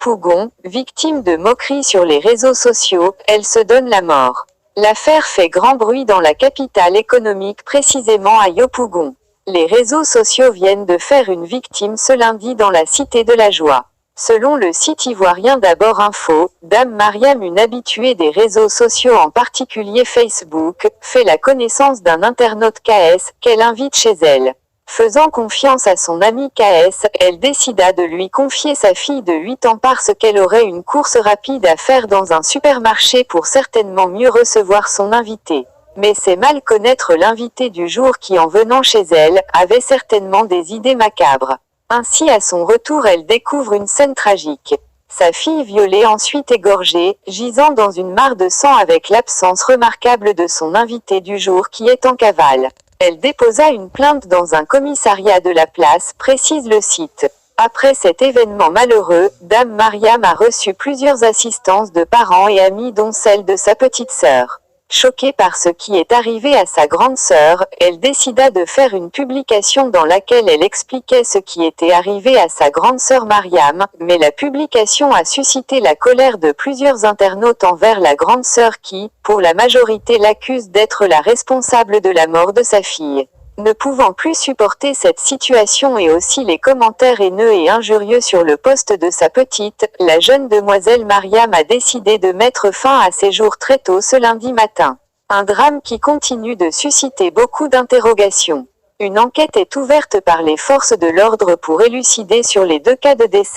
Yopougon, victime de moqueries sur les réseaux sociaux, elle se donne la mort. L'affaire fait grand bruit dans la capitale économique, précisément à Yopougon. Les réseaux sociaux viennent de faire une victime ce lundi dans la Cité de la Joie. Selon le site ivoirien D'abord Info, Dame Mariam, une habituée des réseaux sociaux en particulier Facebook, fait la connaissance d'un internaute KS, qu'elle invite chez elle. Faisant confiance à son ami KS, elle décida de lui confier sa fille de 8 ans parce qu'elle aurait une course rapide à faire dans un supermarché pour certainement mieux recevoir son invité. Mais c'est mal connaître l'invité du jour qui, en venant chez elle, avait certainement des idées macabres. Ainsi, à son retour, elle découvre une scène tragique. Sa fille violée, ensuite égorgée, gisant dans une mare de sang avec l'absence remarquable de son invité du jour qui est en cavale. Elle déposa une plainte dans un commissariat de la place, précise le site. Après cet événement malheureux, Dame Mariam a reçu plusieurs assistances de parents et amis dont celle de sa petite sœur. Choquée par ce qui est arrivé à sa grande sœur, elle décida de faire une publication dans laquelle elle expliquait ce qui était arrivé à sa grande sœur Mariam, mais la publication a suscité la colère de plusieurs internautes envers la grande sœur qui, pour la majorité, l'accuse d'être la responsable de la mort de sa fille. Ne pouvant plus supporter cette situation et aussi les commentaires haineux et injurieux sur le post de sa petite, la jeune demoiselle Mariam a décidé de mettre fin à ses jours très tôt ce lundi matin. Un drame qui continue de susciter beaucoup d'interrogations. Une enquête est ouverte par les forces de l'ordre pour élucider sur les 2 cas de décès.